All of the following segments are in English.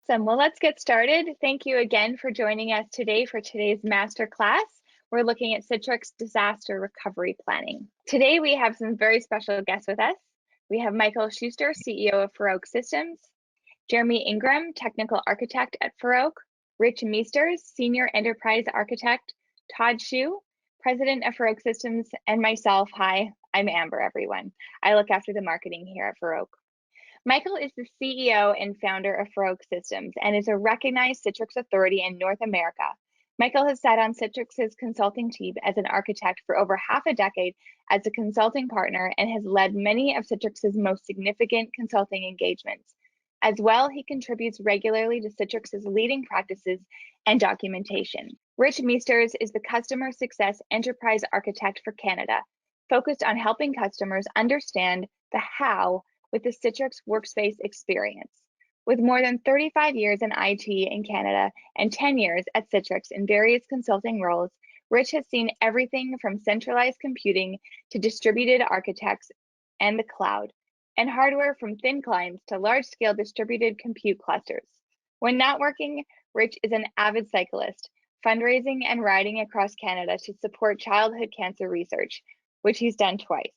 Awesome. Well, let's get started. Thank you again for joining us today for today's masterclass. We're looking at Citrix disaster recovery planning. Today, we have some very special guests with us. We have Michael Schuster, CEO of Farouk Systems, Jeremy Ingram, Technical Architect at Farouk, Rich Meesters, Senior Enterprise Architect, Todd Shu, President of Farouk Systems, and myself. Hi, I'm Amber, everyone. I look after the marketing here at Farouk. Michael is the CEO and founder of Farouk Systems and is a recognized Citrix authority in North America. Michael has sat on Citrix's consulting team as an architect for over half a decade as a consulting partner and has led many of Citrix's most significant consulting engagements. As well, he contributes regularly to Citrix's leading practices and documentation. Rich Meesters is the Customer Success Enterprise Architect for Canada, focused on helping customers understand the how with the Citrix workspace experience. With more than 35 years in IT in Canada and 10 years at Citrix in various consulting roles, Rich has seen everything from centralized computing to distributed architects and the cloud, and hardware from thin clients to large-scale distributed compute clusters. When not working, Rich is an avid cyclist, fundraising and riding across Canada to support childhood cancer research, which he's done twice.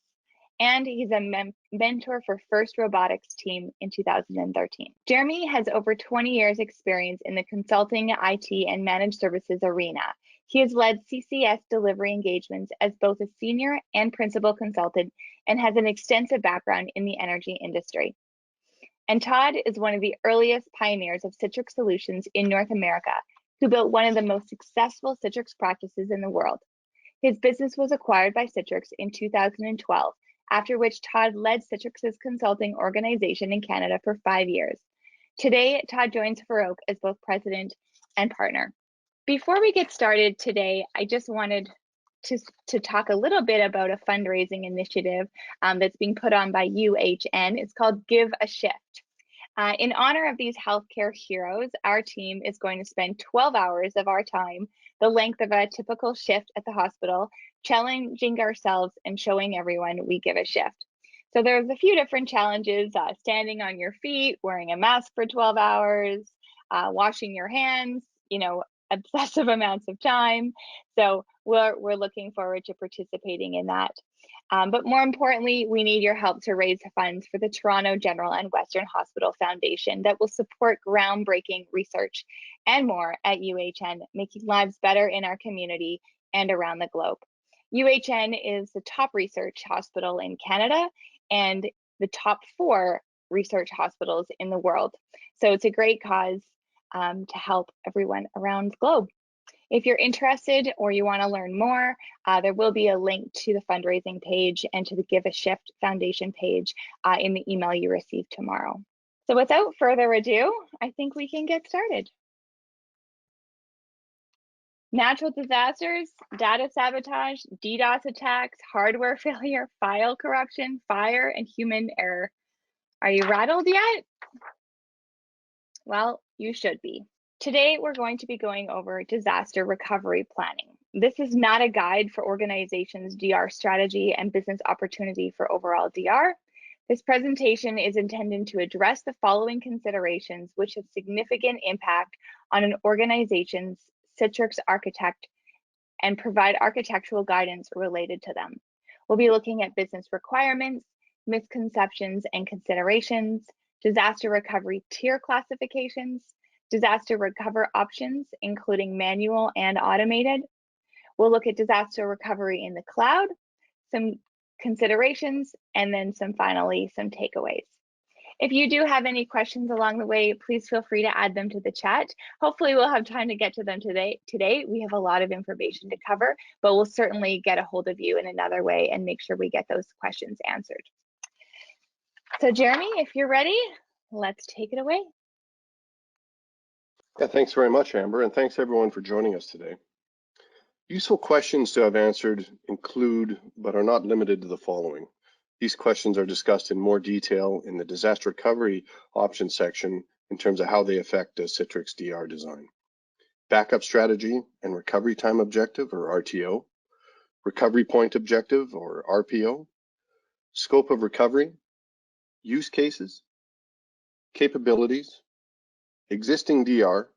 And he's a mentor for First Robotics team in 2013. Jeremy has over 20 years experience in the consulting, IT, and managed services arena. He has led CCS delivery engagements as both a senior and principal consultant and has an extensive background in the energy industry. And Todd is one of the earliest pioneers of Citrix solutions in North America, who built one of the most successful Citrix practices in the world. His business was acquired by Citrix in 2012, after which Todd led Citrix's consulting organization in Canada for 5 years. Today, Todd joins Farouk as both president and partner. Before we get started today, I just wanted to talk a little bit about a fundraising initiative that's being put on by UHN. It's called Give a Shift. In honor of these healthcare heroes, our team is going to spend 12 hours of our time, the length of a typical shift at the hospital, challenging ourselves and showing everyone we give a shift. So there's a few different challenges: standing on your feet, wearing a mask for 12 hours, washing your hands, obsessive amounts of time. So we're looking forward to participating in that. But more importantly, we need your help to raise funds for the Toronto General and Western Hospital Foundation that will support groundbreaking research and more at UHN, making lives better in our community and around the globe. UHN is the top research hospital in Canada and the top 4 research hospitals in the world. So it's a great cause to help everyone around the globe. If you're interested or you want to learn more, there will be a link to the fundraising page and to the Give a Shift Foundation page in the email you receive tomorrow. So without further ado, I think we can get started. Natural disasters, data sabotage, DDoS attacks, hardware failure, file corruption, fire, and human error. Are you rattled yet? Well, you should be. Today, we're going to be going over disaster recovery planning. This is not a guide for organizations' DR strategy and business opportunity for overall DR. This presentation is intended to address the following considerations which have significant impact on an organization's Citrix architect and provide architectural guidance related to them. We'll be looking at business requirements, misconceptions and considerations, disaster recovery tier classifications, disaster recovery options, including manual and automated. We'll look at disaster recovery in the cloud, some considerations, and then finally some takeaways. If you do have any questions along the way, please feel free to add them to the chat. Hopefully we'll have time to get to them today. We have a lot of information to cover, but we'll certainly get a hold of you in another way and make sure we get those questions answered. So Jeremy, if you're ready, let's take it away. Yeah, thanks very much, Amber, and thanks everyone for joining us today. Useful questions to have answered include, but are not limited to, the following. These questions are discussed in more detail in the disaster recovery options section in terms of how they affect a Citrix DR design. Backup strategy and recovery time objective, or RTO. Recovery point objective, or RPO. Scope of recovery. Use cases. Capabilities. existing DR,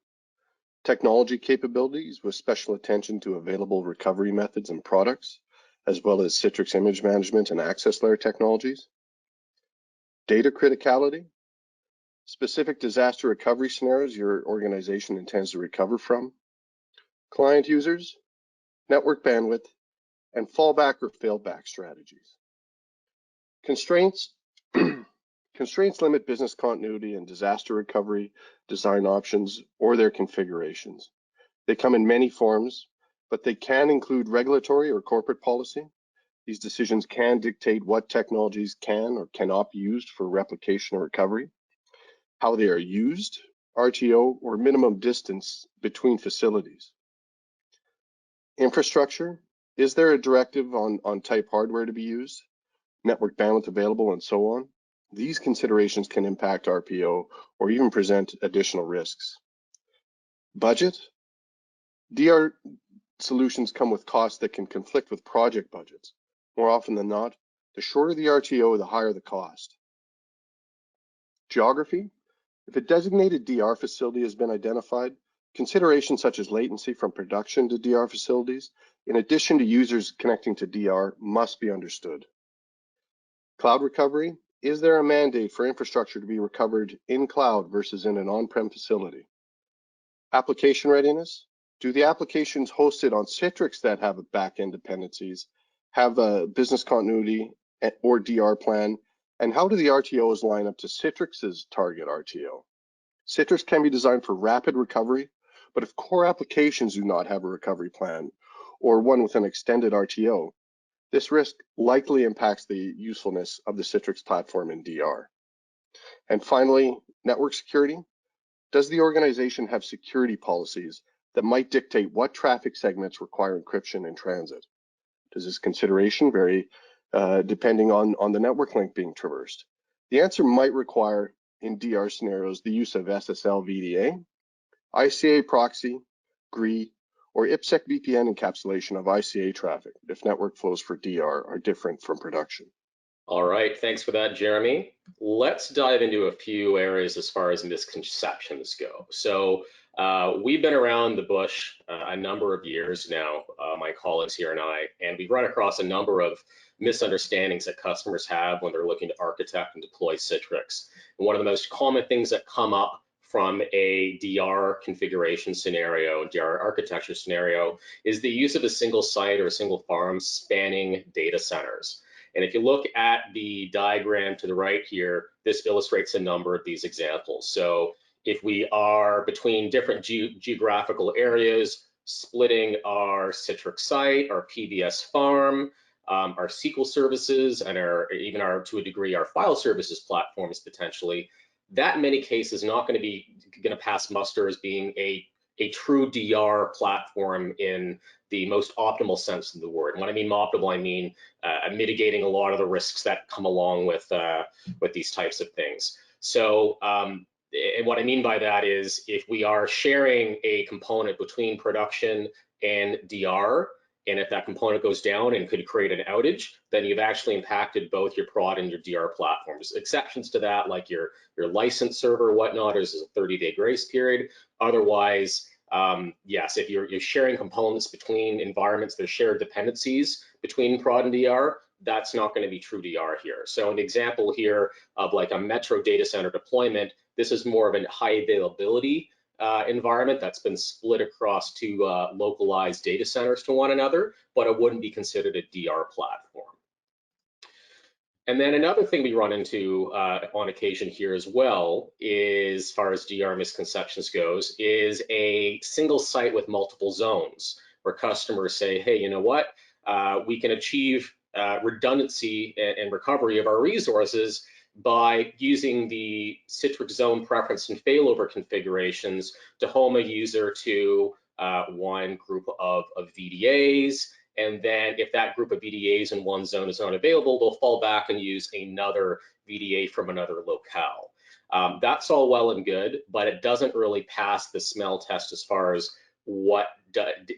technology capabilities with special attention to available recovery methods and products, as well as Citrix image management and access layer technologies. Data criticality, specific disaster recovery scenarios your organization intends to recover from. Client users, network bandwidth, and fallback or failback strategies. Constraints. Constraints limit business continuity and disaster recovery design options or their configurations. They come in many forms, but they can include regulatory or corporate policy. These decisions can dictate what technologies can or cannot be used for replication or recovery, how they are used, RTO, or minimum distance between facilities. Infrastructure, is there a directive on type hardware to be used, network bandwidth available, and so on? These considerations can impact RPO or even present additional risks. Budget, DR solutions come with costs that can conflict with project budgets. More often than not, the shorter the RTO, the higher the cost. Geography, if a designated DR facility has been identified, considerations such as latency from production to DR facilities, in addition to users connecting to DR, must be understood. Cloud recovery, is there a mandate for infrastructure to be recovered in cloud versus in an on-prem facility? Application readiness, do the applications hosted on Citrix that have back-end dependencies have a business continuity or DR plan? And how do the RTOs line up to Citrix's target RTO? Citrix can be designed for rapid recovery, but if core applications do not have a recovery plan or one with an extended RTO, this risk likely impacts the usefulness of the Citrix platform in DR. And finally, network security. Does the organization have security policies that might dictate what traffic segments require encryption in transit? Does this consideration vary depending on the network link being traversed? The answer might require, in DR scenarios, the use of SSL VDA, ICA proxy, GRE, or IPsec VPN encapsulation of ICA traffic if network flows for DR are different from production. All right, thanks for that, Jeremy. Let's dive into a few areas as far as misconceptions go. So we've been around the bush a number of years now, my colleagues here and we've run across a number of misunderstandings that customers have when they're looking to architect and deploy Citrix. And one of the most common things that come up from a DR configuration scenario, DR architecture scenario, is the use of a single site or a single farm spanning data centers. And if you look at the diagram to the right here, this illustrates a number of these examples. So if we are between different geographical areas, splitting our Citrix site, our PBS farm, our SQL services, and even to a degree, our file services platforms potentially, that in many cases is not going to pass muster as being a true DR platform in the most optimal sense of the word. And when I mean optimal, I mean mitigating a lot of the risks that come along with these types of things. So, and what I mean by that is if we are sharing a component between production and DR, and if that component goes down and could create an outage, then you've actually impacted both your prod and your DR platforms. Exceptions to that, like your license server or whatnot, is a 30-day grace period. Otherwise, yes, if you're sharing components between environments that share dependencies between prod and DR, that's not going to be true DR here. So an example here of like a metro data center deployment, this is more of a high availability environment that's been split across two localized data centers to one another, but it wouldn't be considered a DR platform. And then another thing we run into on occasion here as well is, as far as DR misconceptions goes, is a single site with multiple zones where customers say, hey, you know what, we can achieve redundancy and recovery of our resources by using the Citrix zone preference and failover configurations to home a user to one group of VDAs. And then if that group of VDAs in one zone is not available, they'll fall back and use another VDA from another locale. That's all well and good, but it doesn't really pass the smell test as far as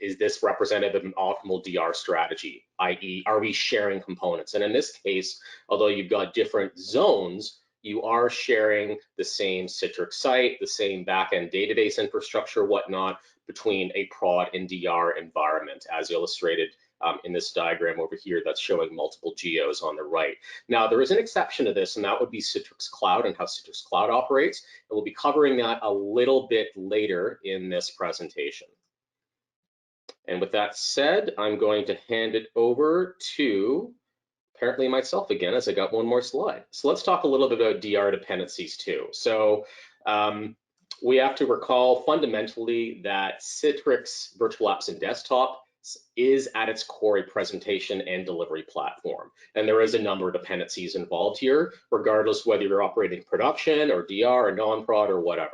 is this representative of an optimal DR strategy, i.e. are we sharing components? And in this case, although you've got different zones, you are sharing the same Citrix site, the same backend database infrastructure, whatnot, between a prod and DR environment, as illustrated in this diagram over here that's showing multiple geos on the right. Now, there is an exception to this, and that would be Citrix Cloud and how Citrix Cloud operates. And we'll be covering that a little bit later in this presentation. And with that said, I'm going to hand it over to apparently myself again, as I got one more slide. So let's talk a little bit about DR dependencies too. So we have to recall fundamentally that Citrix Virtual Apps and Desktop is at its core a presentation and delivery platform. And there is a number of dependencies involved here, regardless whether you're operating production or DR or non-prod or whatever.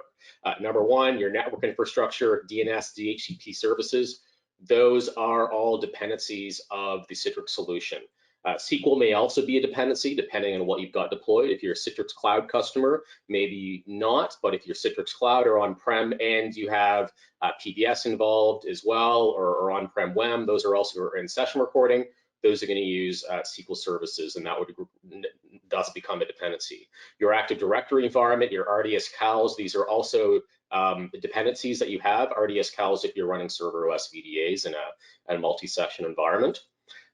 Number one, your network infrastructure, DNS, DHCP services, those are all dependencies of the Citrix solution. SQL may also be a dependency depending on what you've got deployed. If you're a Citrix Cloud customer, maybe not, but if you're Citrix Cloud or on-prem and you have PBS involved as well, or on-prem WEM, those are also in session recording, those are going to use SQL services, and that would thus become a dependency. Your Active Directory environment, your RDS CALs, these are also dependencies that you have. RDS CALs if you're running server OS VDAs in a multi-session environment.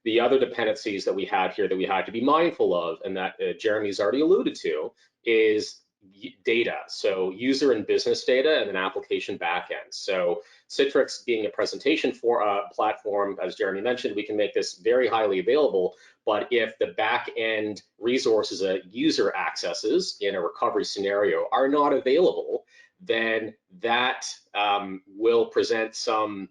The other dependencies that we have here that we had to be mindful of, and that Jeremy's already alluded to, is data. So user and business data and then application backend. So Citrix being a presentation for platform, as Jeremy mentioned, we can make this very highly available. But if the backend resources a user accesses in a recovery scenario are not available, then that will present some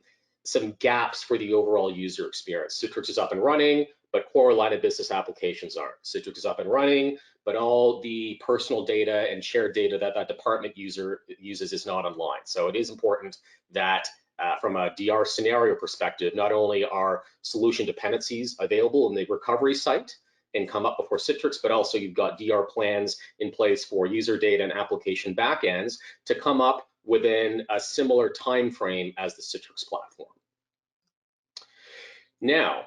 gaps for the overall user experience. Citrix is up and running, but core line of business applications aren't. Citrix is up and running, but all the personal data and shared data that that department user uses is not online. So it is important that from a DR scenario perspective, not only are solution dependencies available in the recovery site and come up before Citrix, but also you've got DR plans in place for user data and application backends to come up within a similar time frame as the Citrix platform. Now,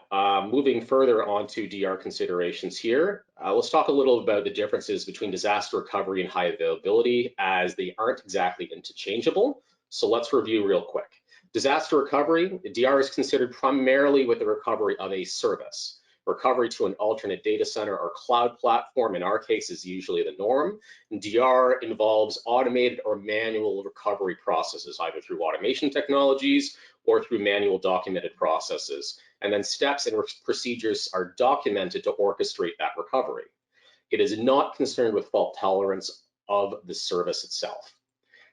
moving further on to DR considerations here, let's talk a little about the differences between disaster recovery and high availability, as they aren't exactly interchangeable. So let's review real quick. Disaster recovery, DR is considered primarily with the recovery of a service. Recovery to an alternate data center or cloud platform, in our case, is usually the norm. And DR involves automated or manual recovery processes, either through automation technologies or through manual documented processes. And then steps and procedures are documented to orchestrate that recovery. It is not concerned with fault tolerance of the service itself.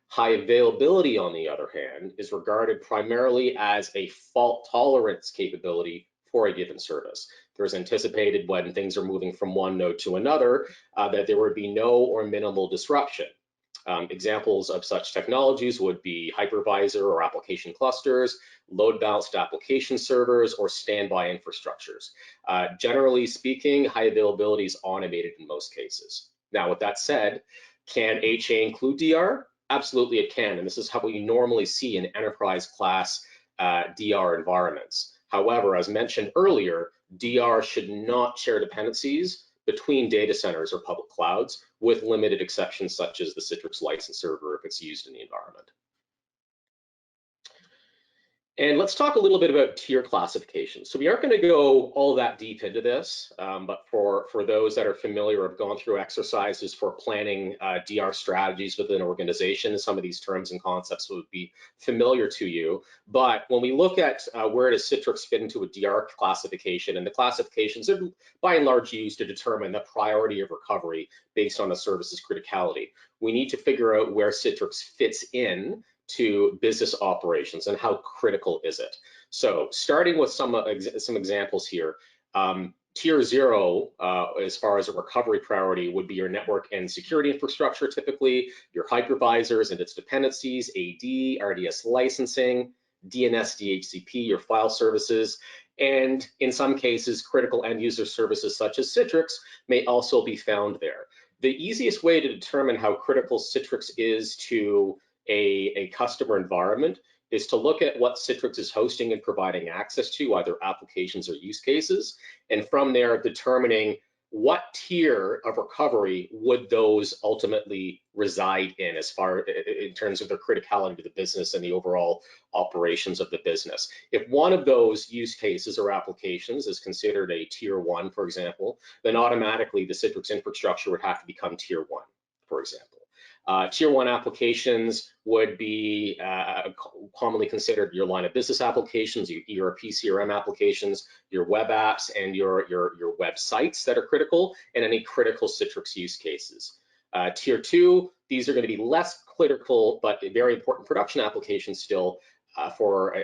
High availability, on the other hand, is regarded primarily as a fault tolerance capability for a given service. There's anticipated when things are moving from one node to another that there would be no or minimal disruption. Examples of such technologies would be hypervisor or application clusters, load balanced application servers, or standby infrastructures. Generally speaking, high availability is automated in most cases. Now, with that said, can HA include DR? Absolutely it can, and this is how we normally see in enterprise class DR environments. However, as mentioned earlier, DR should not share dependencies between data centers or public clouds, with limited exceptions such as the Citrix license server if it's used in the environment. And let's talk a little bit about tier classification. So we aren't going to go all that deep into this, but for those that are familiar or have gone through exercises for planning DR strategies within an organization, some of these terms and concepts would be familiar to you. But when we look at where does Citrix fit into a DR classification, and the classifications are by and large used to determine the priority of recovery based on the service's criticality, we need to figure out where Citrix fits in to business operations and how critical is it. So starting with some examples here, tier 0 as far as a recovery priority would be your network and security infrastructure, typically your hypervisors and its dependencies, AD, RDS licensing, DNS, DHCP, your file services, and in some cases critical end user services such as Citrix may also be found there. The easiest way to determine how critical Citrix is to a customer environment is to look at what Citrix is hosting and providing access to, either applications or use cases, and from there determining what tier of recovery would those ultimately reside in terms of their criticality to the business and the overall operations of the business? If one of those use cases or applications is considered a tier 1, for example, then automatically the Citrix infrastructure would have to become tier 1, for example. Tier 1 applications would be commonly considered your line of business applications, your ERP, CRM applications, your web apps, and your websites that are critical, and any critical Citrix use cases. Tier 2, these are going to be less critical, but very important production applications still for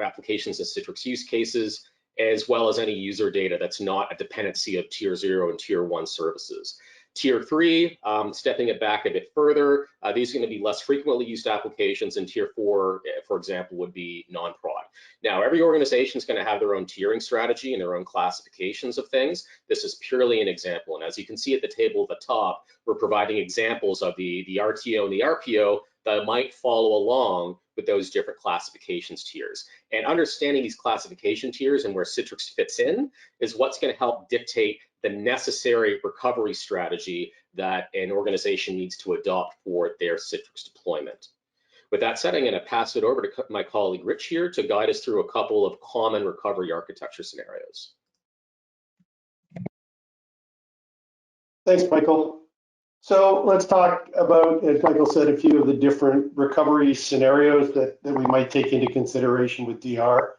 applications as Citrix use cases, as well as any user data that's not a dependency of tier 0 and tier 1 services. Tier 3, stepping it back a bit further, these are going to be less frequently used applications, and tier 4, for example, would be non-prod. Now, every organization is going to have their own tiering strategy and their own classifications of things. This is purely an example, and as you can see at the table at the top, we're providing examples of the RTO and the RPO that might follow along with those different classifications tiers. And understanding these classification tiers and where Citrix fits in is what's going to help dictate the necessary recovery strategy that an organization needs to adopt for their Citrix deployment. With that said, I'm going to pass it over to my colleague Rich here to guide us through a couple of common recovery architecture scenarios. Thanks, Michael. So let's talk about, as Michael said, a few of the different recovery scenarios that we might take into consideration with DR.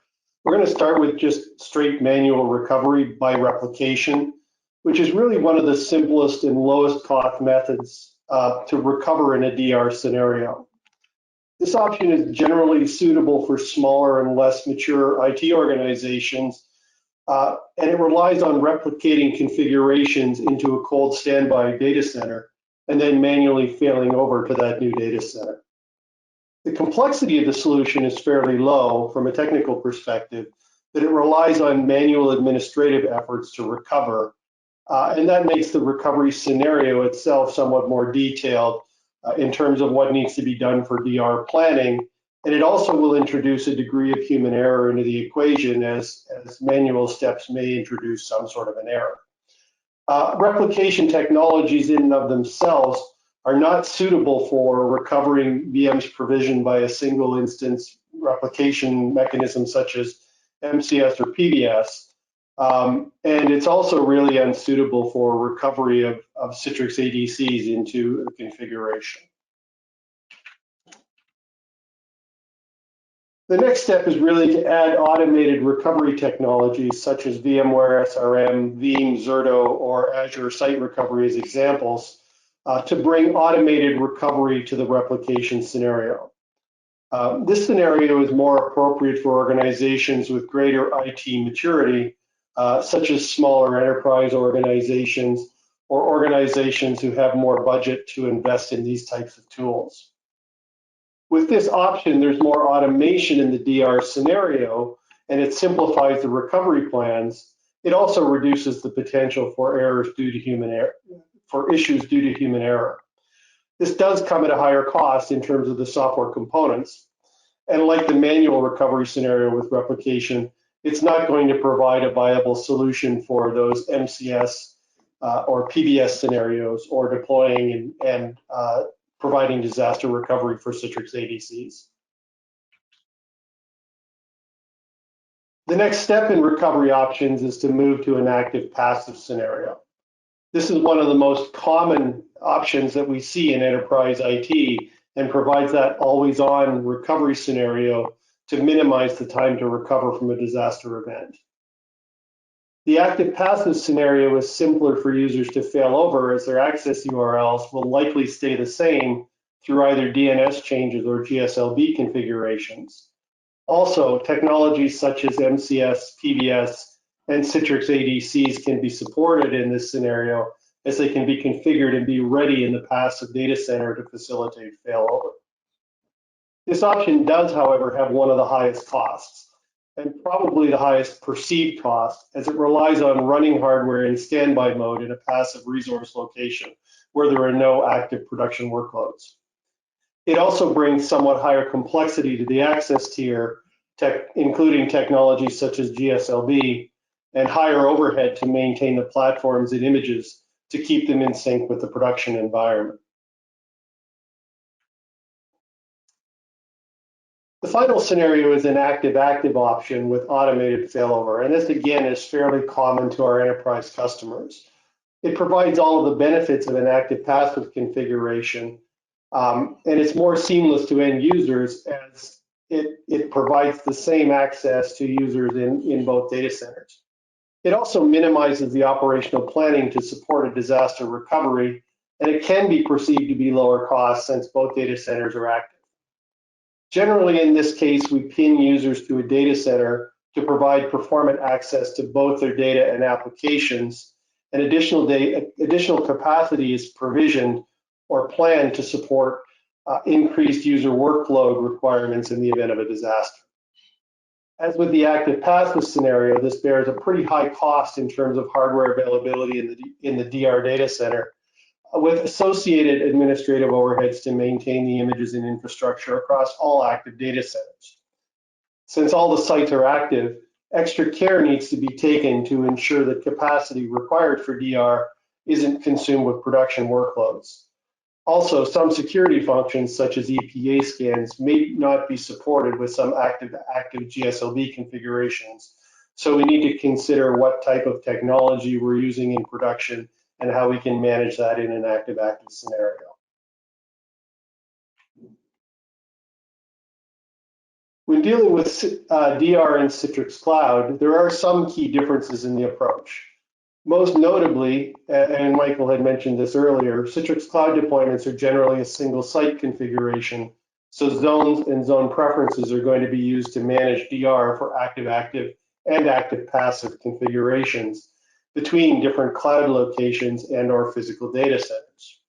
We're going to start with just straight manual recovery by replication, which is really one of the simplest and lowest cost methods to recover in a DR scenario. This option is generally suitable for smaller and less mature IT organizations, and it relies on replicating configurations into a cold standby data center and then manually failing over to that new data center. The complexity of the solution is fairly low from a technical perspective, but it relies on manual administrative efforts to recover, and that makes the recovery scenario itself somewhat more detailed in terms of what needs to be done for DR planning, and it also will introduce a degree of human error into the equation as manual steps may introduce some sort of an error. Replication technologies in and of themselves are not suitable for recovering VMs provisioned by a single instance replication mechanism such as MCS or PBS, and it's also really unsuitable for recovery of Citrix ADCs into a configuration. The next step is really to add automated recovery technologies such as VMware SRM, Veeam, Zerto, or Azure Site Recovery as examples to bring automated recovery to the replication scenario. This scenario is more appropriate for organizations with greater IT maturity, such as smaller enterprise organizations or organizations who have more budget to invest in these types of tools. With this option, there's more automation in the DR scenario, and it simplifies the recovery plans. It also reduces the potential for errors due to human error, for issues due to human error. This does come at a higher cost in terms of the software components, and like the manual recovery scenario with replication, it's not going to provide a viable solution for those MCS or PBS scenarios or deploying and providing disaster recovery for Citrix ADCs. The next step in recovery options is to move to an active passive scenario. This is one of the most common options that we see in enterprise IT and provides that always-on recovery scenario to minimize the time to recover from a disaster event. The active passive scenario is simpler for users to fail over as their access URLs will likely stay the same through either DNS changes or GSLB configurations. Also, technologies such as MCS, PBS, and Citrix ADCs can be supported in this scenario as they can be configured and be ready in the passive data center to facilitate failover. This option does, however, have one of the highest costs, and probably the highest perceived cost, as it relies on running hardware in standby mode in a passive resource location where there are no active production workloads. It also brings somewhat higher complexity to the access tier, including technologies such as GSLB, and higher overhead to maintain the platforms and images to keep them in sync with the production environment. The final scenario is an active-active option with automated failover, and this again is fairly common to our enterprise customers. It provides all of the benefits of an active-passive configuration, and it's more seamless to end users as it provides the same access to users in both data centers. It also minimizes the operational planning to support a disaster recovery, and it can be perceived to be lower cost since both data centers are active. Generally, in this case, we pin users to a data center to provide performant access to both their data and applications, and additional capacity is provisioned or planned to support increased user workload requirements in the event of a disaster. As with the active-passive scenario, this bears a pretty high cost in terms of hardware availability in the DR data center, with associated administrative overheads to maintain the images and infrastructure across all active data centers. Since all the sites are active, extra care needs to be taken to ensure that capacity required for DR isn't consumed with production workloads. Also, some security functions such as EPA scans may not be supported with some active GSLB configurations. So we need to consider what type of technology we're using in production and how we can manage that in an active-active scenario. When dealing with DR in Citrix Cloud, there are some key differences in the approach. Most notably, and Michael had mentioned this earlier, Citrix Cloud deployments are generally a single site configuration, so zones and zone preferences are going to be used to manage DR for active-active and active-passive configurations between different cloud locations and/or physical data centers.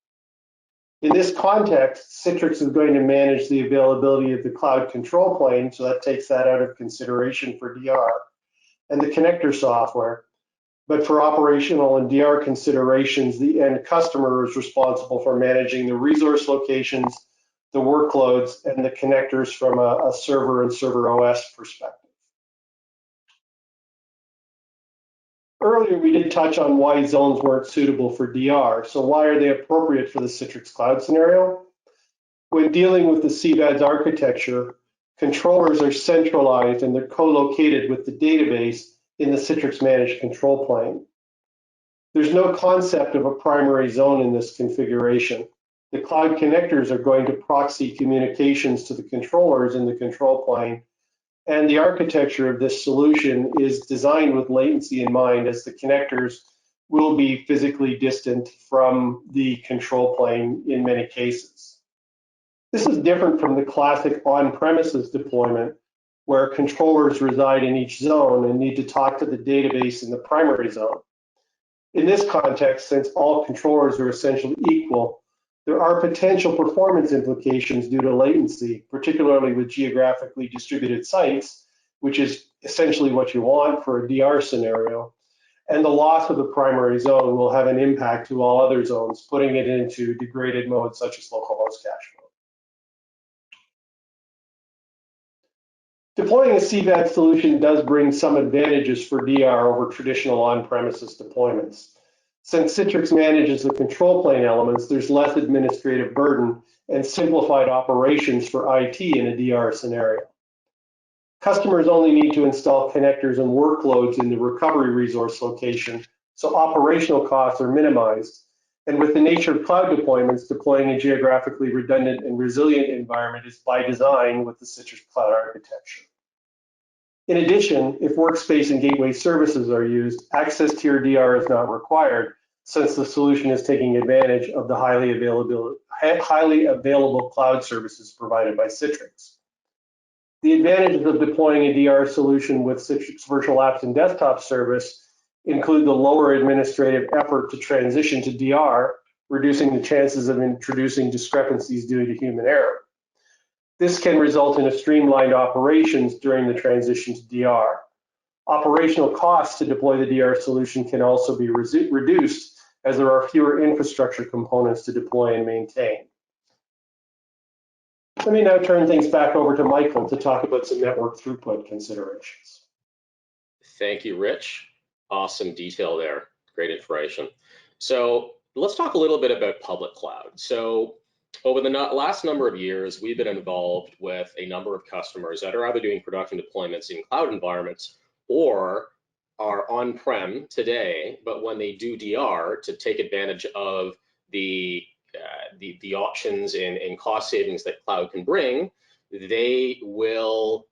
In this context, Citrix is going to manage the availability of the cloud control plane, so that takes that out of consideration for DR, and the connector software. But for operational and DR considerations, the end customer is responsible for managing the resource locations, the workloads, and the connectors from a server and server OS perspective. Earlier, we did touch on why zones weren't suitable for DR. So why are they appropriate for the Citrix Cloud scenario? When dealing with the CVAD's architecture, controllers are centralized and they're co-located with the database in the Citrix managed control plane. There's no concept of a primary zone in this configuration. The cloud connectors are going to proxy communications to the controllers in the control plane, and the architecture of this solution is designed with latency in mind, as the connectors will be physically distant from the control plane in many cases. This is different from the classic on-premises deployment, where controllers reside in each zone and need to talk to the database in the primary zone. In this context, since all controllers are essentially equal, there are potential performance implications due to latency, particularly with geographically distributed sites, which is essentially what you want for a DR scenario. And the loss of the primary zone will have an impact to all other zones, putting it into degraded mode such as localhost cache mode. Deploying a CVAD solution does bring some advantages for DR over traditional on-premises deployments. Since Citrix manages the control plane elements, there's less administrative burden and simplified operations for IT in a DR scenario. Customers only need to install connectors and workloads in the recovery resource location, so operational costs are minimized. And with the nature of cloud deployments, deploying a geographically redundant and resilient environment is by design with the Citrix Cloud architecture. In addition, if workspace and gateway services are used, access tier DR is not required, since the solution is taking advantage of the highly available cloud services provided by Citrix. The advantages of deploying a DR solution with Citrix Virtual Apps and Desktop Service include the lower administrative effort to transition to DR, reducing the chances of introducing discrepancies due to human error. This can result in a streamlined operations during the transition to DR. Operational costs to deploy the DR solution can also be reduced, as there are fewer infrastructure components to deploy and maintain. Let me now turn things back over to Michael to talk about some network throughput considerations. Thank you, Rich. Awesome detail there. Great information. So let's talk a little bit about public cloud. So over the last number of years, we've been involved with a number of customers that are either doing production deployments in cloud environments or are on-prem today, but when they do DR to take advantage of the options and cost savings that cloud can bring, they will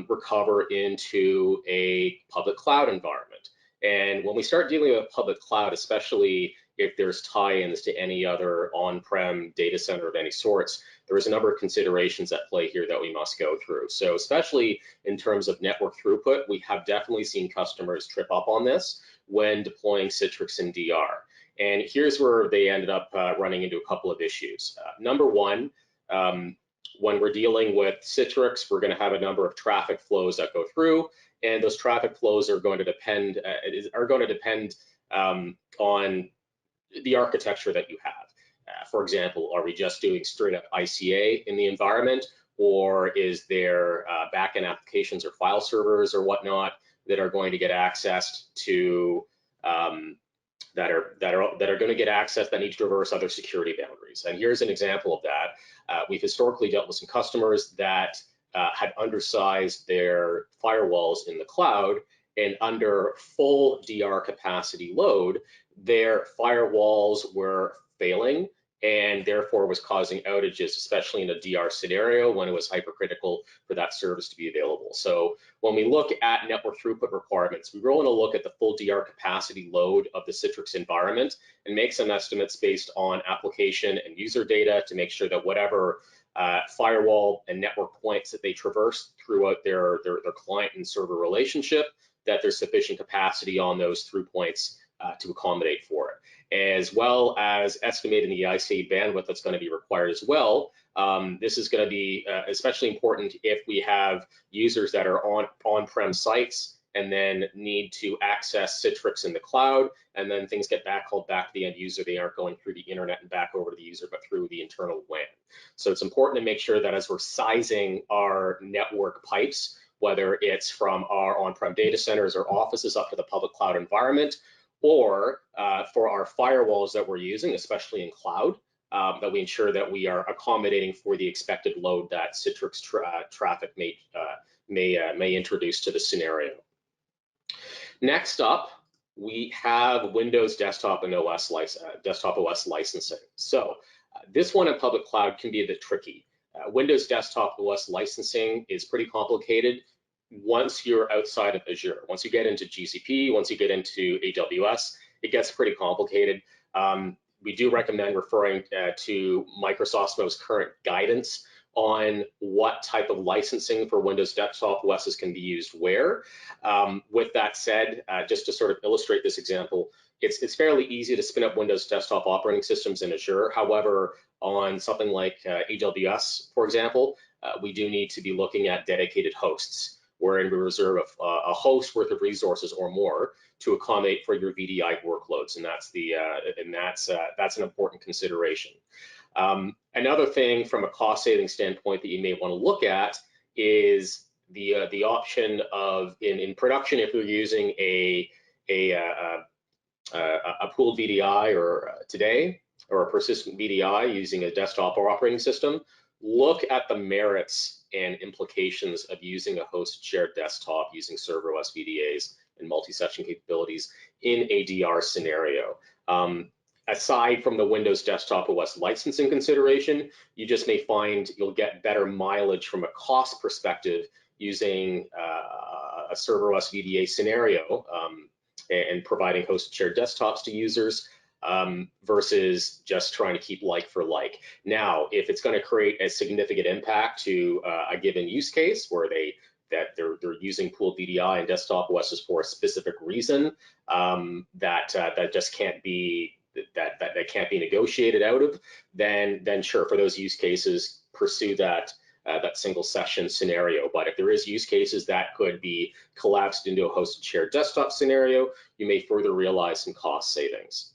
recover into a public cloud environment. And when we start dealing with public cloud, especially if there's tie-ins to any other on-prem data center of any sorts, there's a number of considerations at play here that we must go through. So especially in terms of network throughput, we have definitely seen customers trip up on this when deploying Citrix in DR. And here's where they ended up running into a couple of issues. Number one, when we're dealing with Citrix, we're going to have a number of traffic flows that go through, and those traffic flows are going to depend on the architecture that you have. For example, are we just doing straight up ICA in the environment, or is there backend applications or file servers or whatnot that are going to get accessed to that are going to get access that need to traverse other security boundaries? And here's an example of that. We've historically dealt with some customers that had undersized their firewalls in the cloud, and under full DR capacity load, their firewalls were failing and therefore was causing outages, especially in a DR scenario when it was hypercritical for that service to be available. So when we look at network throughput requirements, we really want to look at the full DR capacity load of the Citrix environment and make some estimates based on application and user data to make sure that whatever firewall and network points that they traverse throughout their client and server relationship, that there's sufficient capacity on those through points to accommodate for it, as well as estimating the ICA bandwidth that's going to be required as well. This is going to be especially important if we have users that are on-prem sites and then need to access Citrix in the cloud, and then things get backhauled back to the end user. They aren't going through the internet and back over to the user, but through the internal WAN. So it's important to make sure that as we're sizing our network pipes, whether it's from our on-prem data centers or offices up to the public cloud environment, or for our firewalls that we're using, especially in cloud, that we ensure that we are accommodating for the expected load that Citrix traffic may introduce to the scenario. Next up, we have Windows Desktop and Desktop OS licensing. So this one in public cloud can be a bit tricky. Windows Desktop OS licensing is pretty complicated once you're outside of Azure. Once you get into GCP, once you get into AWS, it gets pretty complicated. We do recommend referring to Microsoft's most current guidance on what type of licensing for Windows Desktop OSs can be used where. With that said, just to sort of illustrate this example, it's fairly easy to spin up Windows Desktop operating systems in Azure. However, on something like AWS, for example, we do need to be looking at dedicated hosts, wherein we reserve a host worth of resources or more to accommodate for your VDI workloads, and that's an important consideration. Another thing from a cost-saving standpoint that you may want to look at is the option of in production, if you're using a pooled VDI or today, or a persistent VDI using a desktop or operating system, look at the merits and implications of using a hosted shared desktop using server OS VDAs and multi-session capabilities in a DR scenario. Aside from the Windows Desktop OS licensing consideration, you just may find you'll get better mileage from a cost perspective using a server OS VDA scenario and providing hosted shared desktops to users versus just trying to keep like for like. Now, if it's going to create a significant impact to a given use case where they're using pooled VDI and desktop OSs for a specific reason that just can't be that can't be negotiated out of, then sure, for those use cases, pursue that single session scenario. But if there is use cases that could be collapsed into a hosted shared desktop scenario, you may further realize some cost savings.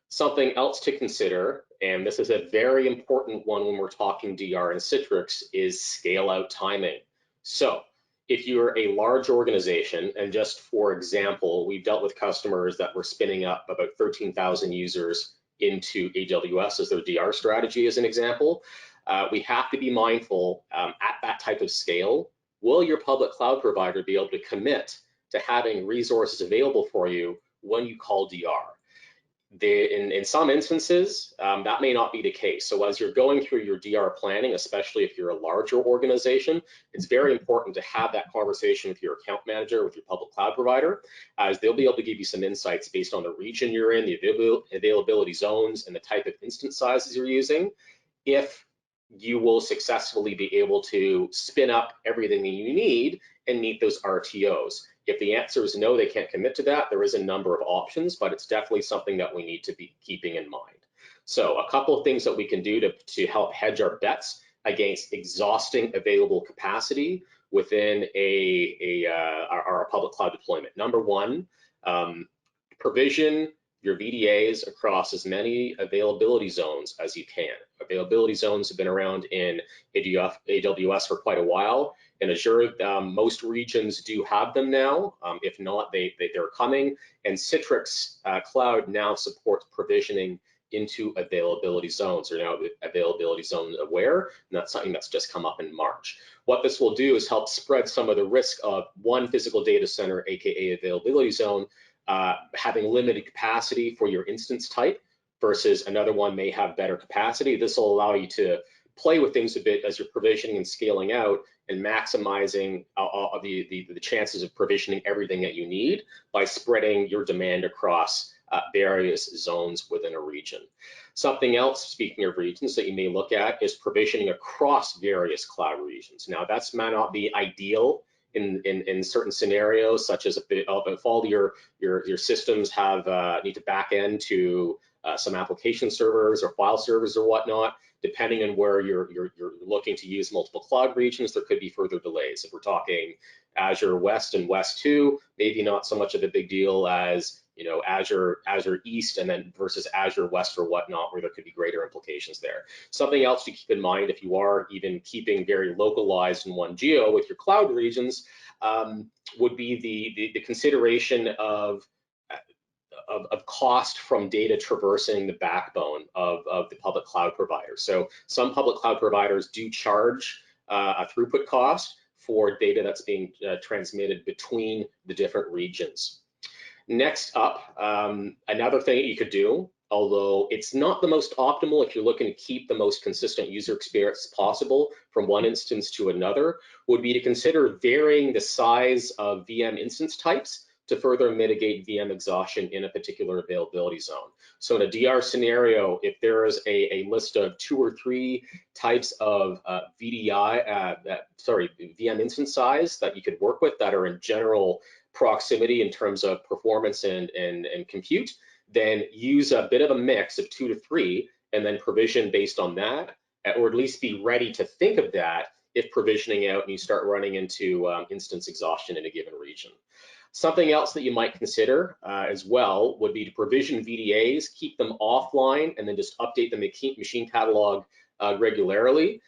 Something else to consider, and this is a very important one when we're talking DR and Citrix, is scale out timing. So if you're a large organization, and just for example, we've dealt with customers that were spinning up about 13,000 users into AWS as their DR strategy as an example, we have to be mindful at that type of scale, will your public cloud provider be able to commit to having resources available for you when you call DR? In some instances, that may not be the case. So as you're going through your DR planning, especially if you're a larger organization, it's very important to have that conversation with your account manager, with your public cloud provider, as they'll be able to give you some insights based on the region you're in, the availability zones, and the type of instance sizes you're using, if you will successfully be able to spin up everything that you need and meet those RTOs. If the answer is no, they can't commit to that, there is a number of options, but it's definitely something that we need to be keeping in mind. So a couple of things that we can do to help hedge our bets against exhausting available capacity within our public cloud deployment. Number one, provision your VDAs across as many availability zones as you can. Availability zones have been around in AWS for quite a while. In Azure, most regions do have them now. If not, they're coming. And Citrix Cloud now supports provisioning into availability zones. They're now availability zone aware, and that's something that's just come up in March. What this will do is help spread some of the risk of one physical data center, AKA availability zone, having limited capacity for your instance type versus another one may have better capacity. This will allow you to play with things a bit as you're provisioning and scaling out and maximizing the chances of provisioning everything that you need by spreading your demand across various zones within a region. Something else, speaking of regions, that you may look at is provisioning across various cloud regions. Now, that's might not be ideal in certain scenarios, such as if all your systems have need to back end to some application servers or file servers or whatnot. Depending on where you're looking to use multiple cloud regions, there could be further delays. If we're talking Azure West and West 2, maybe not so much of a big deal as Azure East and then versus Azure West or whatnot, where there could be greater implications there. Something else to keep in mind if you are even keeping very localized in one geo with your cloud regions would be the consideration of cost from data traversing the backbone of the public cloud provider. So some public cloud providers do charge a throughput cost for data that's being transmitted between the different regions. Next up, another thing that you could do, although it's not the most optimal if you're looking to keep the most consistent user experience possible from one instance to another, would be to consider varying the size of VM instance types to further mitigate VM exhaustion in a particular availability zone. So in a DR scenario, if there is a list of 2 or 3 types of VM instance size that you could work with that are in general proximity in terms of performance and compute, then use a bit of a mix of 2 to 3 and then provision based on that, or at least be ready to think of that if provisioning out and you start running into instance exhaustion in a given region. Something else that you might consider as well would be to provision VDAs, keep them offline, and then just update the machine catalog regularly.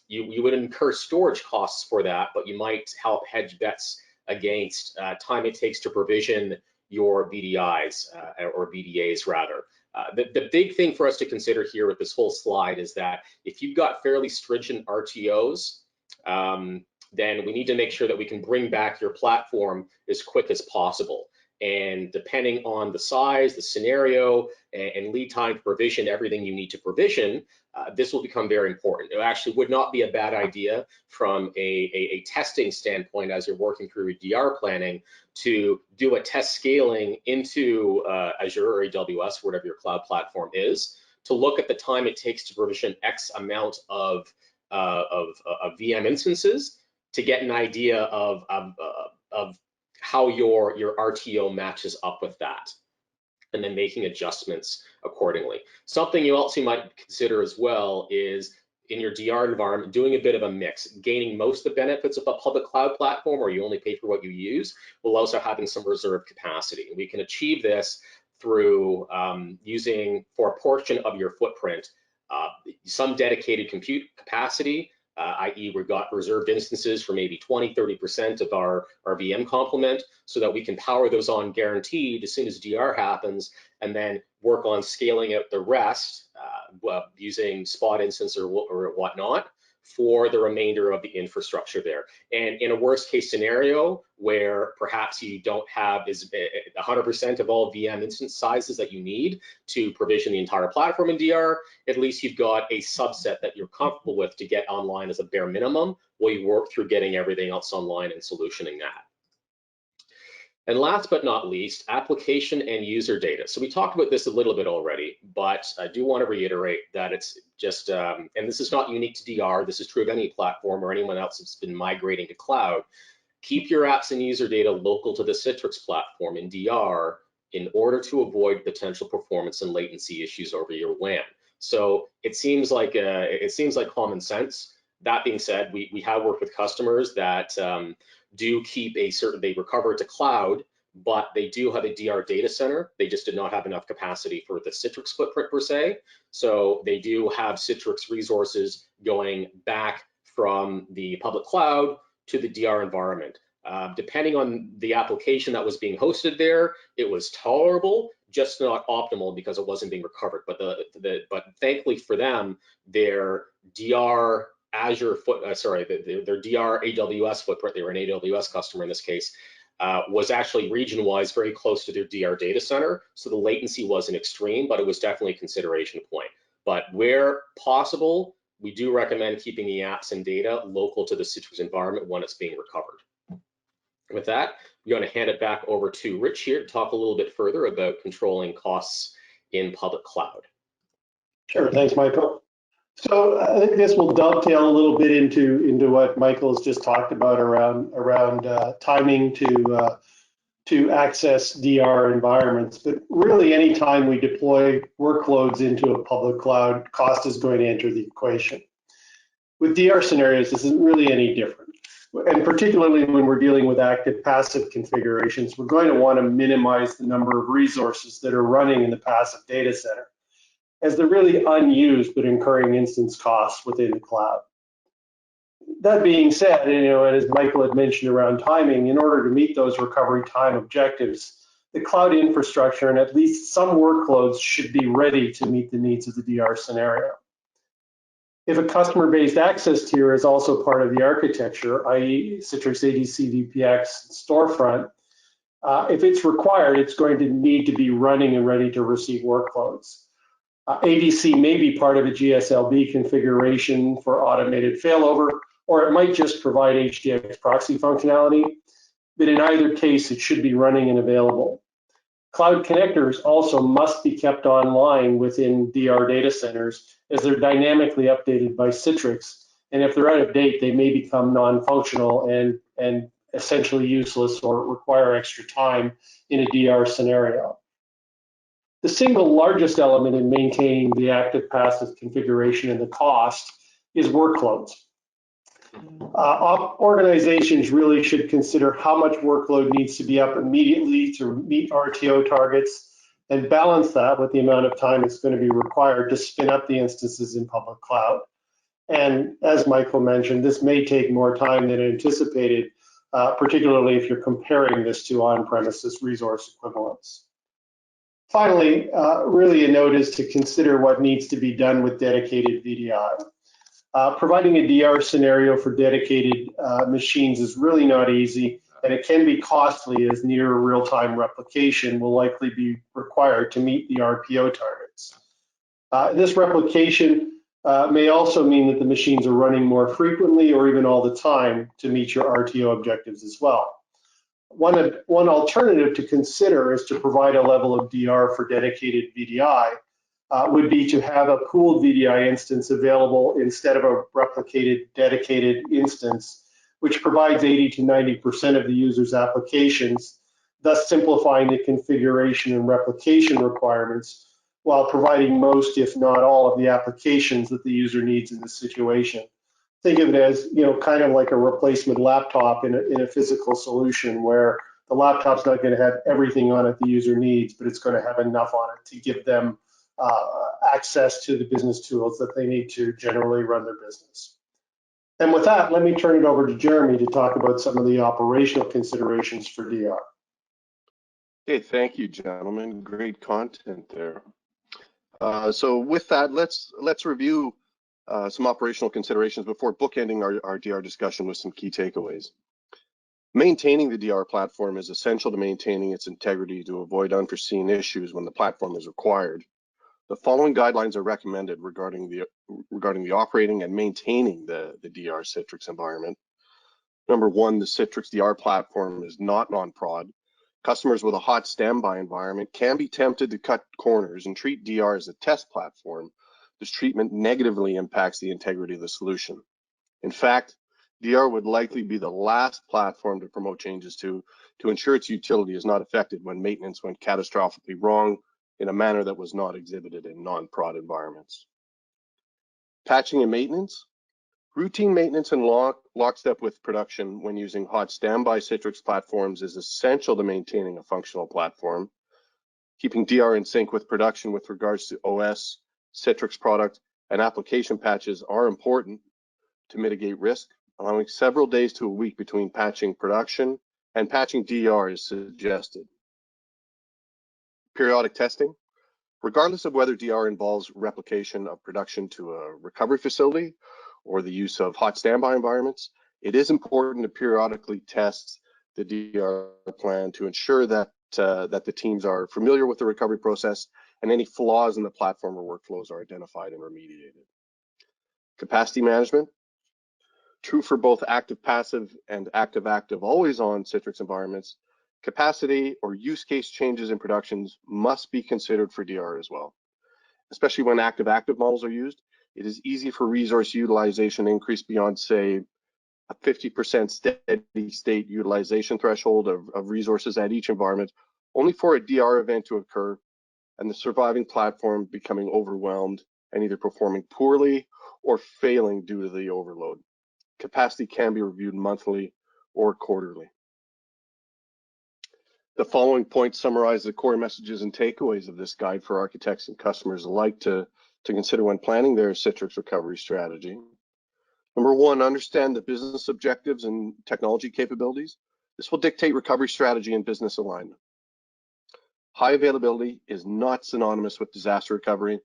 You would incur storage costs for that, but you might help hedge bets against time it takes to provision your VDIs or VDAs rather. The big thing for us to consider here with this whole slide is that if you've got fairly stringent RTOs, then we need to make sure that we can bring back your platform as quick as possible. And depending on the size, the scenario, and lead time to provision everything you need to provision, this will become very important. It actually would not be a bad idea from a testing standpoint as you're working through your DR planning to do a test scaling into Azure or AWS, whatever your cloud platform is, to look at the time it takes to provision X amount of VM instances to get an idea of how your RTO matches up with that, and then making adjustments accordingly. Something else you might consider as well is in your DR environment, doing a bit of a mix, gaining most of the benefits of a public cloud platform where you only pay for what you use, while also having some reserved capacity. And we can achieve this through using, for a portion of your footprint, some dedicated compute capacity i.e. we've got reserved instances for maybe 20, 30% of our VM complement so that we can power those on guaranteed as soon as DR happens, and then work on scaling out the rest using spot instance or whatnot for the remainder of the infrastructure there. And in a worst case scenario where perhaps you don't have 100% of all VM instance sizes that you need to provision the entire platform in DR, at least you've got a subset that you're comfortable with to get online as a bare minimum while you work through getting everything else online and solutioning that. And last but not least, application and user data. So we talked about this a little bit already, but I do want to reiterate that it's just, and this is not unique to DR, this is true of any platform or anyone else that's been migrating to cloud. Keep your apps and user data local to the Citrix platform in DR in order to avoid potential performance and latency issues over your WAN. So it seems like common sense. That being said, we have worked with customers that do keep they recover to cloud, but they do have a DR data center. They just did not have enough capacity for the Citrix footprint per se. So they do have Citrix resources going back from the public cloud to the DR environment. Depending on the application that was being hosted there, it was tolerable, just not optimal because it wasn't being recovered. But but thankfully for them, their DR Azure their DR AWS footprint, they were an AWS customer in this case, was actually region-wise very close to their DR data center. So the latency wasn't extreme, but it was definitely a consideration point. But where possible, we do recommend keeping the apps and data local to the Citrix environment when it's being recovered. With that, I'm going to hand it back over to Rich here to talk a little bit further about controlling costs in public cloud. Sure, thanks, Michael. So I think this will dovetail a little bit into what Michael's just talked about around timing to access DR environments. But really, anytime we deploy workloads into a public cloud, cost is going to enter the equation. With DR scenarios, this isn't really any different. And particularly when we're dealing with active passive configurations, we're going to want to minimize the number of resources that are running in the passive data center, as they're really unused but incurring instance costs within the cloud. That being said, and as Michael had mentioned around timing, in order to meet those recovery time objectives, the cloud infrastructure and at least some workloads should be ready to meet the needs of the DR scenario. If a customer-based access tier is also part of the architecture, i.e. Citrix ADC VPX storefront, if it's required, it's going to need to be running and ready to receive workloads. ADC may be part of a GSLB configuration for automated failover, or it might just provide HDX proxy functionality, but in either case, it should be running and available. Cloud connectors also must be kept online within DR data centers as they're dynamically updated by Citrix, and if they're out of date, they may become non-functional and essentially useless or require extra time in a DR scenario. The single largest element in maintaining the active passive configuration and the cost is workloads. Organizations really should consider how much workload needs to be up immediately to meet RTO targets and balance that with the amount of time it's going to be required to spin up the instances in public cloud. And as Michael mentioned, this may take more time than anticipated, particularly if you're comparing this to on-premises resource equivalents. Finally, really a note is to consider what needs to be done with dedicated VDI. Providing a DR scenario for dedicated machines is really not easy, and it can be costly as near real-time replication will likely be required to meet the RPO targets. This replication may also mean that the machines are running more frequently or even all the time to meet your RTO objectives as well. One alternative to consider is to provide a level of DR for dedicated VDI. Would be to have a pooled VDI instance available instead of a replicated dedicated instance, which provides 80 to 90% of the user's applications, thus simplifying the configuration and replication requirements while providing most, if not all, of the applications that the user needs in this situation. Think of it as, kind of like a replacement laptop in a physical solution where the laptop's not going to have everything on it the user needs, but it's going to have enough on it to give them access to the business tools that they need to generally run their business. And with that, let me turn it over to Jeremy to talk about some of the operational considerations for DR. Okay, thank you, gentlemen. Great content there. So with that, let's review some operational considerations before bookending our DR discussion with some key takeaways. Maintaining the DR platform is essential to maintaining its integrity to avoid unforeseen issues when the platform is required. The following guidelines are recommended regarding the operating and maintaining the DR Citrix environment. Number one, the Citrix DR platform is not non-prod. Customers with a hot standby environment can be tempted to cut corners and treat DR as a test platform. This treatment negatively impacts the integrity of the solution. In fact, DR would likely be the last platform to promote changes to ensure its utility is not affected when maintenance went catastrophically wrong in a manner that was not exhibited in non-prod environments. Patching and maintenance. Routine maintenance in lockstep with production when using hot standby Citrix platforms is essential to maintaining a functional platform. Keeping DR in sync with production with regards to OS, Citrix product, and application patches are important to mitigate risk. Allowing several days to a week between patching production and patching DR is suggested. Periodic testing. Regardless of whether DR involves replication of production to a recovery facility or the use of hot standby environments, it is important to periodically test the DR plan to ensure that the teams are familiar with the recovery process and any flaws in the platform or workflows are identified and remediated. Capacity management. True for both active-passive and active-active always-on Citrix environments, capacity or use case changes in productions must be considered for DR as well. Especially when active-active models are used, it is easy for resource utilization to increase beyond, say, a 50% steady state utilization threshold of resources at each environment, only for a DR event to occur and the surviving platform becoming overwhelmed and either performing poorly or failing due to the overload. Capacity can be reviewed monthly or quarterly. The following points summarize the core messages and takeaways of this guide for architects and customers alike to consider when planning their Citrix recovery strategy. Number one, understand the business objectives and technology capabilities. This will dictate recovery strategy and business alignment. High availability is not synonymous with disaster recovery.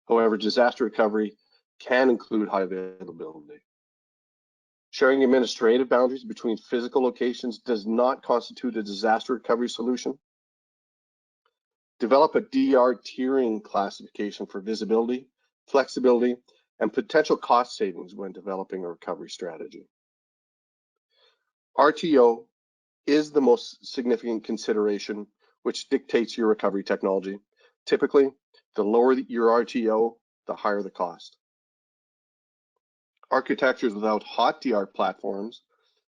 However, disaster recovery can include high availability. Sharing administrative boundaries between physical locations does not constitute a disaster recovery solution. Develop a DR tiering classification for visibility, flexibility, and potential cost savings when developing a recovery strategy. RTO is the most significant consideration which dictates your recovery technology. Typically, the lower your RTO, the higher the cost. Architectures without hot DR platforms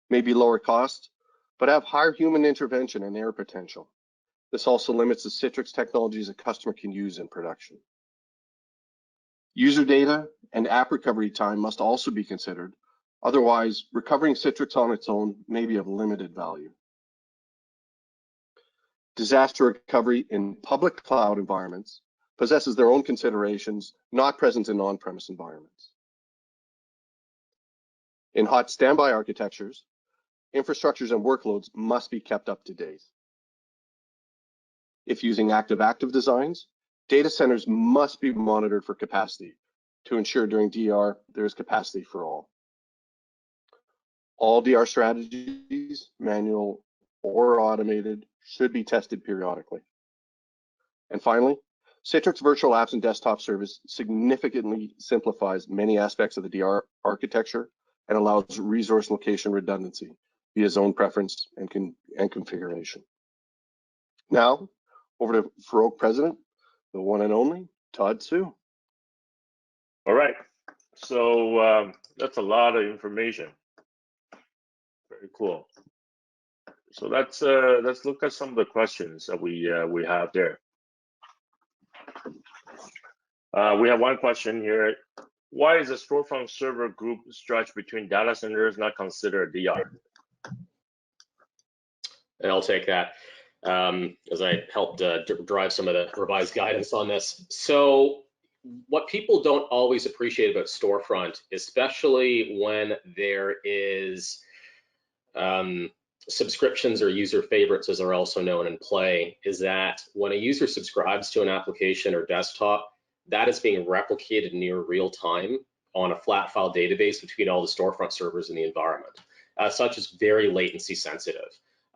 may be lower cost, but have higher human intervention and error potential. This also limits the Citrix technologies a customer can use in production. User data and app recovery time must also be considered. Otherwise, recovering Citrix on its own may be of limited value. Disaster recovery in public cloud environments possesses their own considerations not present in on-premise environments. In hot standby architectures, infrastructures and workloads must be kept up to date. If using active-active designs, data centers must be monitored for capacity to ensure during DR there is capacity for all. All DR strategies, manual or automated, should be tested periodically. And finally, Citrix Virtual Apps and Desktop Service significantly simplifies many aspects of the DR architecture and allows resource location redundancy via zone preference and configuration. Now, over to Farouk President, the one and only Todd Sue. All right, so that's a lot of information. Very cool. So let's look at some of the questions that we have there. We have one question here. Why is a storefront server group stretch between data centers not considered DR? And I'll take that as I helped drive some of the revised guidance on this. So what people don't always appreciate about Storefront, especially when there is subscriptions or user favorites, as are also known in play, is that when a user subscribes to an application or desktop, that is being replicated near real time on a flat file database between all the Storefront servers in the environment. As such, it's very latency sensitive.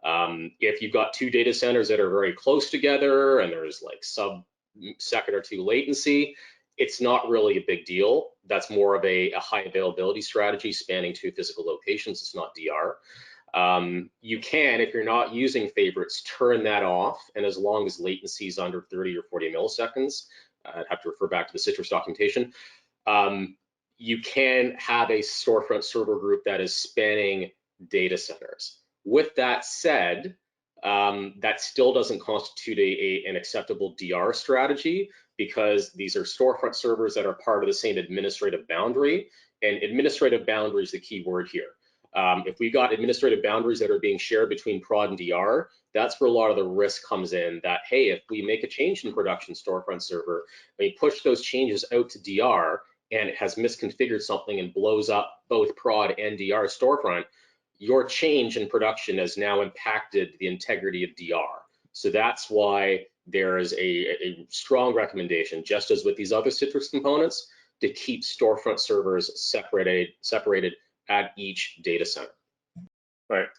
If you've got two data centers that are very close together and there's like sub-second or two latency, it's not really a big deal. That's more of a high availability strategy spanning two physical locations. It's not DR. You can, if you're not using favorites, turn that off. And as long as latency is under 30 or 40 milliseconds, I'd have to refer back to the Citrix documentation, you can have a Storefront server group that is spanning data centers. With that said, that still doesn't constitute an acceptable DR strategy, because these are Storefront servers that are part of the same administrative boundary, and administrative boundary is the key word here. If we got administrative boundaries that are being shared between prod and DR, that's where a lot of the risk comes in, that, hey, if we make a change in production Storefront server, we push those changes out to DR and it has misconfigured something and blows up both prod and DR Storefront, your change in production has now impacted the integrity of DR. So that's why there is a strong recommendation, just as with these other Citrix components, to keep Storefront servers separated at each data center. Right.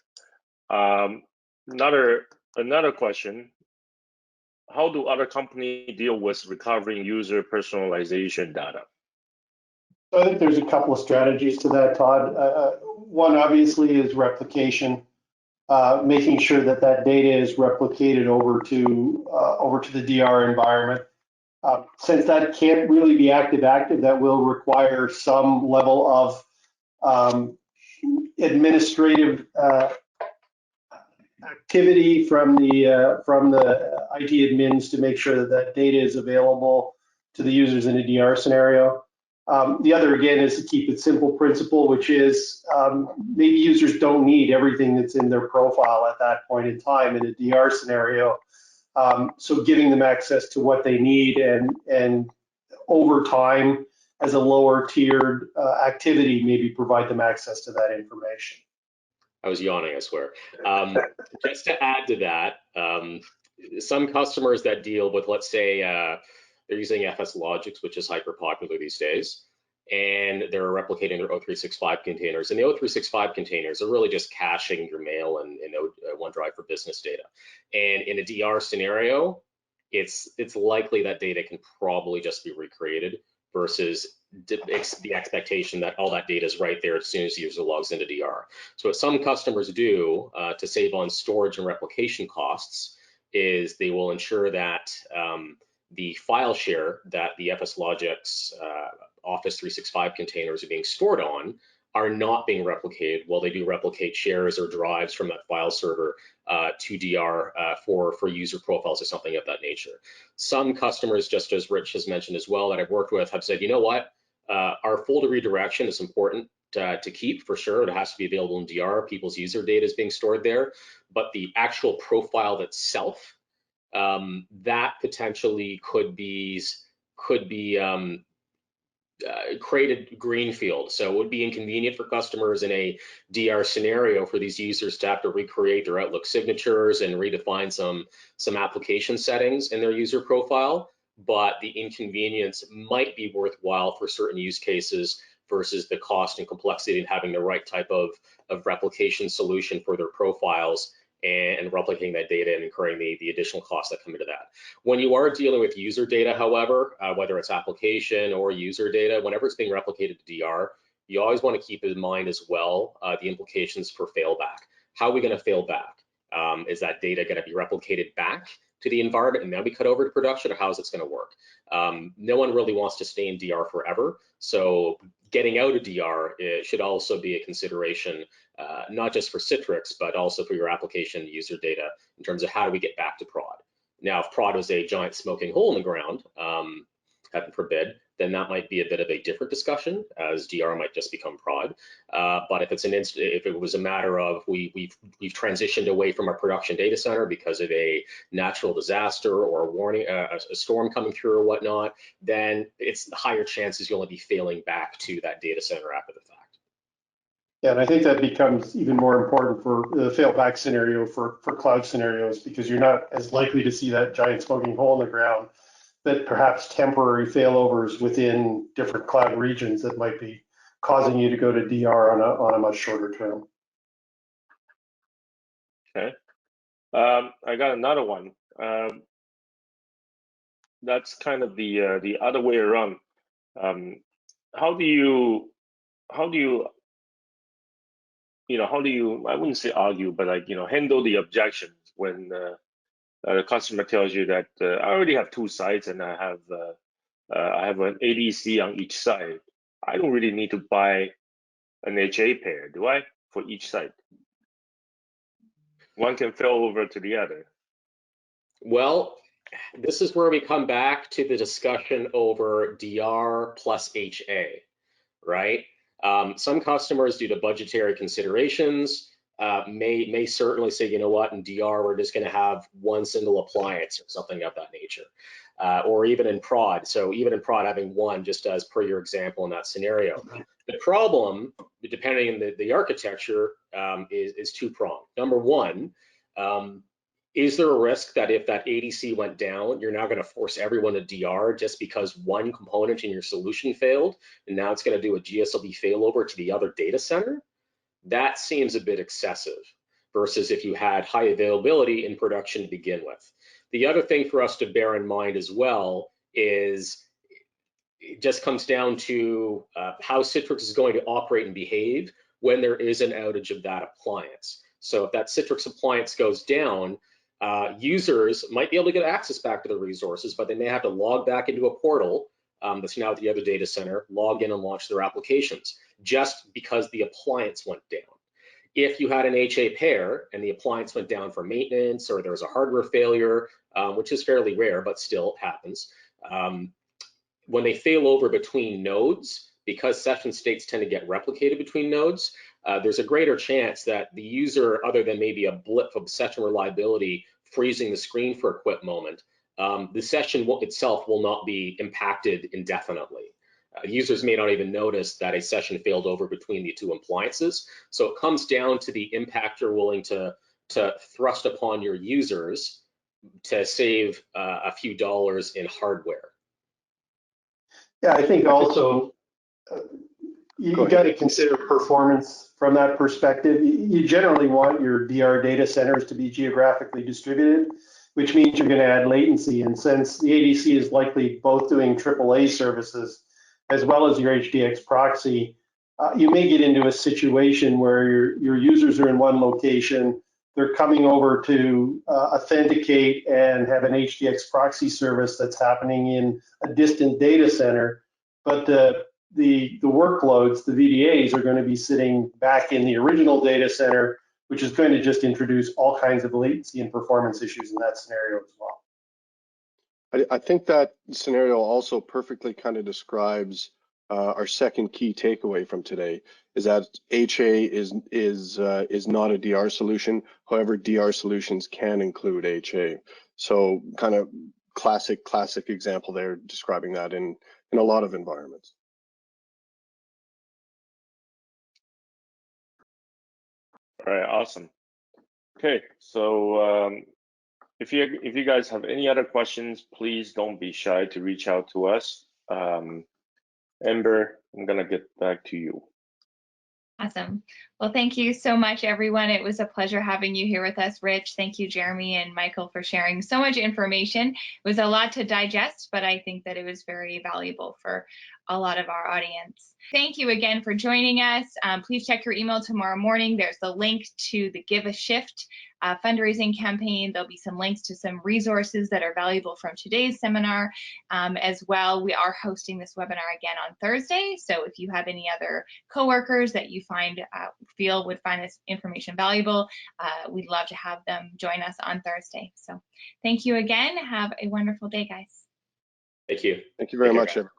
Another question: how do other companies deal with recovering user personalization data? I think there's a couple of strategies to that, Todd. One obviously is replication, making sure that that data is replicated over to the DR environment. Since that can't really be active, that will require some level of administrative activity from the IT admins to make sure that that data is available to the users in a DR scenario. The other, again, is to keep it simple principle, which is maybe users don't need everything that's in their profile at that point in time in a DR scenario. So giving them access to what they need, and over time, as a lower tiered activity, maybe provide them access to that information. I was yawning, I swear. Just to add to that, some customers that deal with, let's say, they're using FS Logics, which is hyper popular these days, and they're replicating their O365 containers. And the O365 containers are really just caching your mail and OneDrive for business data. And in a DR scenario, it's likely that data can probably just be recreated, versus the expectation that all that data is right there as soon as the user logs into DR. So what some customers do to save on storage and replication costs is they will ensure that the file share that the FS Logics Office 365 containers are being stored on are not being replicated, while they do replicate shares or drives from that file server to DR for user profiles or something of that nature. Some customers, just as Rich has mentioned as well, that I've worked with, have said, you know what, our folder redirection is important to keep, for sure. It has to be available in DR. People's user data is being stored there, but the actual profile itself, that potentially could be created greenfield. So it would be inconvenient for customers in a DR scenario for these users to have to recreate their Outlook signatures and redefine some application settings in their user profile, but the inconvenience might be worthwhile for certain use cases versus the cost and complexity in having the right type of replication solution for their profiles and replicating that data and incurring the additional costs that come into that. When you are dealing with user data, however, whether it's application or user data, whenever it's being replicated to DR, you always want to keep in mind as well the implications for failback. How are we going to fail back? Is that data going to be replicated back to the environment and then we cut over to production, or how is it going to work? No one really wants to stay in DR forever, so getting out of DR should also be a consideration, not just for Citrix, but also for your application user data in terms of how do we get back to prod. Now, if prod was a giant smoking hole in the ground, heaven forbid, then that might be a bit of a different discussion, as DR might just become prod. But if it's if it was a matter of we've transitioned away from our production data center because of a natural disaster or a warning, a storm coming through or whatnot, then it's higher chances you'll only be failing back to that data center after the fact. Yeah, and I think that becomes even more important for the failback scenario for cloud scenarios, because you're not as likely to see that giant smoking hole in the ground, but perhaps temporary failovers within different cloud regions that might be causing you to go to DR on a much shorter term. Okay. I got another one. That's kind of the other way around. How do you I wouldn't say argue, but like, handle the objections when the customer tells you that I already have 2 sites and I have an ADC on each side. I don't really need to buy an HA pair, do I, for each site? One can fail over to the other. Well, this is where we come back to the discussion over DR plus HA, right? Some customers, due to budgetary considerations, may certainly say, you know what, in DR, we're just going to have one single appliance or something of that nature, or even in prod. So even in prod, having one, just as per your example in that scenario. The problem, depending on the architecture, is two-pronged. Number one, is there a risk that if that ADC went down, you're now going to force everyone to DR just because one component in your solution failed, and now it's going to do a GSLB failover to the other data center? That seems a bit excessive versus if you had high availability in production to begin with. The other thing for us to bear in mind as well is it just comes down to how Citrix is going to operate and behave when there is an outage of that appliance. So if that Citrix appliance goes down, users might be able to get access back to the resources, but they may have to log back into a portal that's now at the other data center, log in and launch their applications, just because the appliance went down. If you had an HA pair and the appliance went down for maintenance, or there was a hardware failure, which is fairly rare, but still happens, when they fail over between nodes, because session states tend to get replicated between nodes, there's a greater chance that the user, other than maybe a blip of session reliability freezing the screen for a quick moment, the session itself will not be impacted indefinitely. Users may not even notice that a session failed over between the two appliances. So it comes down to the impact you're willing to thrust upon your users to save a few dollars in hardware. Yeah, I think also you got to consider performance from that perspective. You generally want your DR data centers to be geographically distributed, which means you're going to add latency. And since the ADC is likely both doing AAA services as well as your HDX proxy, you may get into a situation where your users are in one location, they're coming over to authenticate and have an HDX proxy service that's happening in a distant data center, but the workloads, the VDAs, are going to be sitting back in the original data center, which is going to just introduce all kinds of latency and performance issues in that scenario as well. I think that scenario also perfectly kind of describes our second key takeaway from today, is that HA is not a DR solution. However, DR solutions can include HA. So kind of classic example there, describing that in a lot of environments. All right, awesome. Okay, so if you guys have any other questions, please don't be shy to reach out to us. Amber, I'm gonna get back to you. Awesome. Well, thank you so much, everyone. It was a pleasure having you here with us, Rich. Thank you, Jeremy and Michael, for sharing so much information. It was a lot to digest, but I think that it was very valuable for a lot of our audience. Thank you again for joining us. Please check your email tomorrow morning. There's the link to the Give a Shift fundraising campaign. There'll be some links to some resources that are valuable from today's seminar as well. We are hosting this webinar again on Thursday. So if you have any other coworkers that you feel would find this information valuable, we'd love to have them join us on Thursday. So thank you again. Have a wonderful day, guys. Thank you. Thank you very much, everyone.